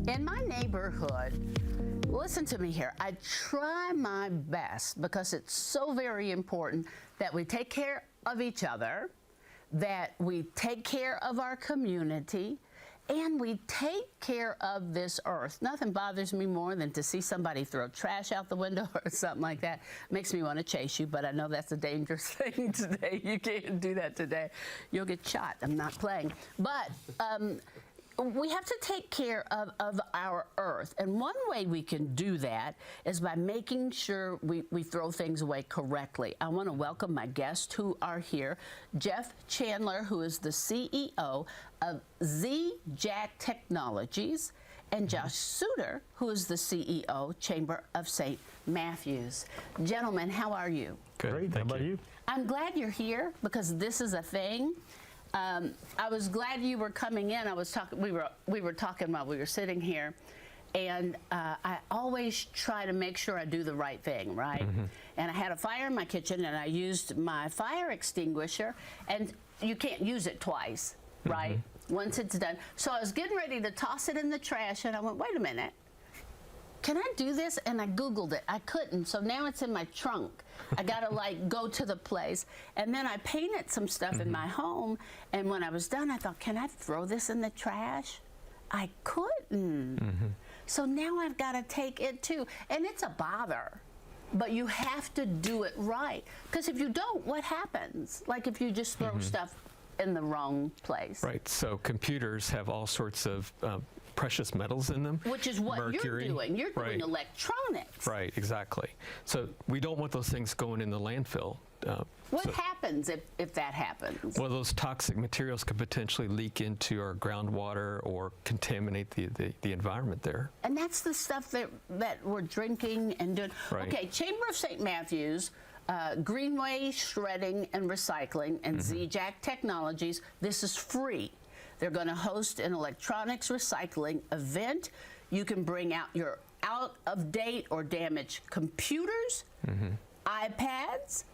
In my neighborhood, listen to me here, I try my best because it's so very important that we take care of each other, that we take care of our community, and we take care of this earth. Nothing bothers me more than to see somebody throw trash out the window or something like that. Makes me want to chase you, but I know that's a dangerous thing today. You can't do that today. You'll get shot. I'm not playing. But we have to take care of our earth. And one way we can do that is by making sure we throw things away correctly. I want to welcome my guests who are here. Jeff Chandler, who is the CEO of Z-Jak Technologies, and Josh Suter, who is the CEO, Chamber of St. Matthews. Gentlemen, how are you? Good. Great. How about you? I'm glad you're here because this is a thing. I was glad you were coming in. We were talking while we were sitting here, and I always try to make sure I do the right thing, right? And I had a fire in my kitchen, and I used my fire extinguisher, and you can't use it twice, right? Once it's done. So I was getting ready to toss it in the trash, and I went, wait a minute. Can I do this? And I Googled it. I couldn't, so now it's in my trunk. I gotta like go to the place. And then I painted some stuff in my home, and when I was done, I thought, can I throw this in the trash? I couldn't. So now I've gotta take it too. And it's a bother, but you have to do it right. Because if you don't, what happens? Like if you just throw stuff in the wrong place. Right, so computers have all sorts of precious metals in them. Which is what Mercury. you're doing. You're doing Right. electronics. Right, exactly. So we don't want those things going in the landfill. What happens if that happens? Well, those toxic materials could potentially leak into our groundwater or contaminate the environment there. And that's the stuff that we're drinking and doing. Right. Okay, Chamber of St. Matthews, Greenway Shredding and Recycling, and Z-Jak Technologies. This is free. They're going to host an electronics recycling event. You can bring out your out-of-date or damaged computers, iPads,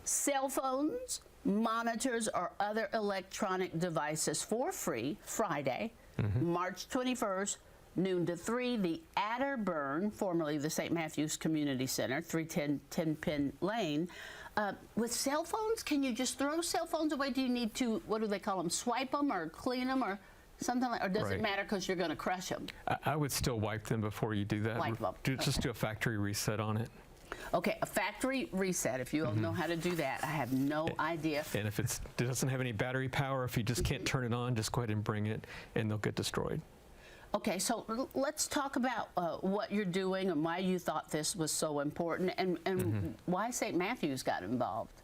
cell phones, monitors, or other electronic devices for free Friday, March 21st, noon to 3, the Adderburn, formerly the St. Matthews Community Center, 310 10 Pin Lane. With cell phones, can you just throw cell phones away? Do you need to, what do they call them, swipe them or clean them or something like, or does it matter because you're going to crush them? I would still wipe them before you do that. Wipe them. Just do a factory reset on it. Okay, a factory reset. If you don't know how to do that, I have no idea. And if it doesn't have any battery power, if you just can't turn it on, just go ahead and bring it, and they'll get destroyed. Okay, so let's talk about what you're doing and why you thought this was so important, and why St. Matthews got involved.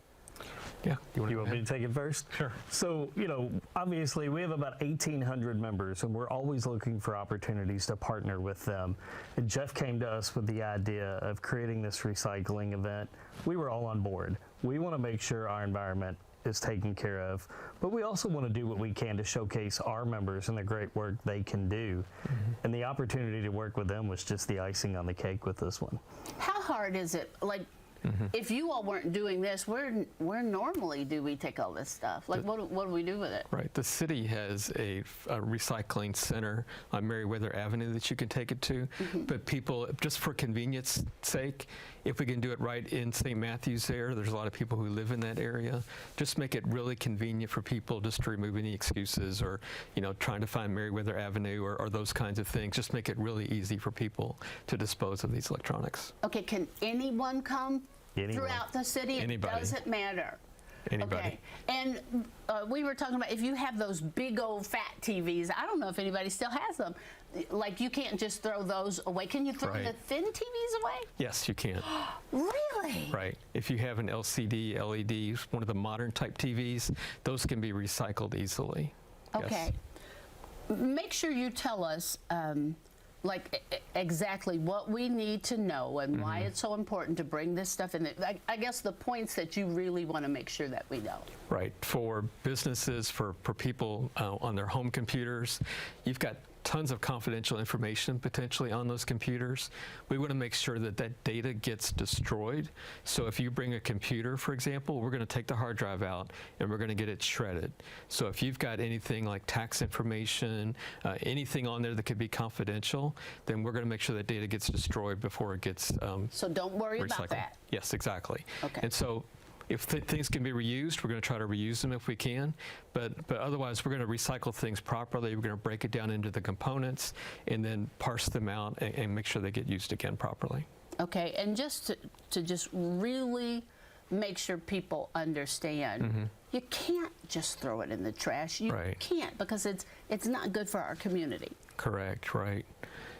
Yeah. You want me to take it first? Sure. So, you know, obviously we have about 1,800 members, and we're always looking for opportunities to partner with them. And Jeff came to us with the idea of creating this recycling event. We were all on board. We want to make sure our environment is taken care of, but we also want to do what we can to showcase our members and the great work they can do. And the opportunity to work with them was just the icing on the cake with this one. How hard is it? Like, if you all weren't doing this, where normally do we take all this stuff? Like, what do we do with it? Right. The city has a recycling center on Meriwether Avenue that you can take it to. But people, just for convenience sake, if we can do it right in St. Matthews there's a lot of people who live in that area. Just make it really convenient for people just to remove any excuses or, you know, trying to find Meriwether Avenue or those kinds of things. Just make it really easy for people to dispose of these electronics. Okay, can anyone come throughout the city? Anybody. It doesn't matter. Anybody. Okay, and we were talking about if you have those big old fat TVs, I don't know if anybody still has them. Like, you can't just throw those away. Can you throw the thin TVs away? Yes, you can. Really? Right. If you have an LCD, LED, one of the modern type TVs, those can be recycled easily. Okay. Yes. Make sure you tell us like exactly what we need to know and why it's so important to bring this stuff in. I guess the points that you really want to make sure that we know. Right. For businesses, for people on their home computers, you've got tons of confidential information potentially on those computers. We want to make sure that that data gets destroyed. So if you bring a computer, for example, we're going to take the hard drive out and we're going to get it shredded. So if you've got anything like tax information, anything on there that could be confidential, then we're going to make sure that data gets destroyed before it gets So don't worry about recycled. that. Yes, exactly. Okay. And so if things can be reused, we're going to try to reuse them if we can, but otherwise we're going to recycle things properly. We're going to break it down into the components and then parse them out and make sure they get used again properly. Okay, and just to just really make sure people understand, you can't just throw it in the trash. You Right. can't, because it's not good for our community. Correct, right.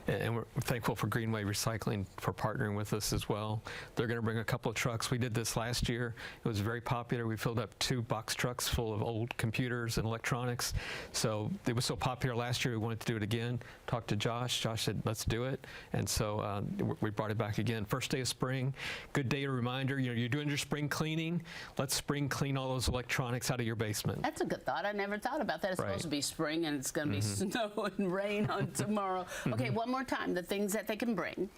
And we're thankful for Greenway Recycling for partnering with us as well. They're going to bring a couple of trucks. We did this last year. It was very popular. We filled up 2 box trucks full of old computers and electronics. So it was so popular last year, we wanted to do it again. Talked to Josh. Josh said, let's do it. And so we brought it back again. First day of spring, good day, a reminder, you know, you're doing your spring cleaning. Let's spring clean all those electronics out of your basement. That's a good thought. I never thought about that. It's Right. supposed to be spring and it's going to be snow and rain on tomorrow. Okay, one more time, the things that they can bring.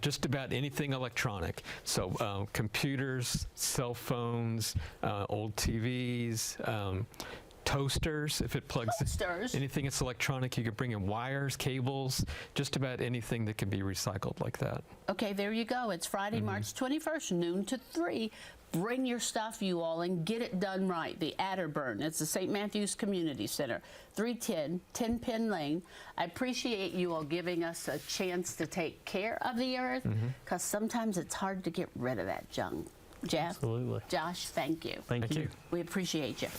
Just about anything electronic. So computers, cell phones, old TVs, toasters, if it plugs Toasters? anything that's electronic, you can bring in wires, cables, just about anything that can be recycled like that. Okay, there you go. It's Friday, March 21st, noon to 3. Bring your stuff, you all, and get it done right. The Atterburn. It's the St. Matthews Community Center, 310 10 Penn Lane. I appreciate you all giving us a chance to take care of the earth, because sometimes it's hard to get rid of that junk. Jeff? Absolutely. Josh, thank you. Thank you. We appreciate you.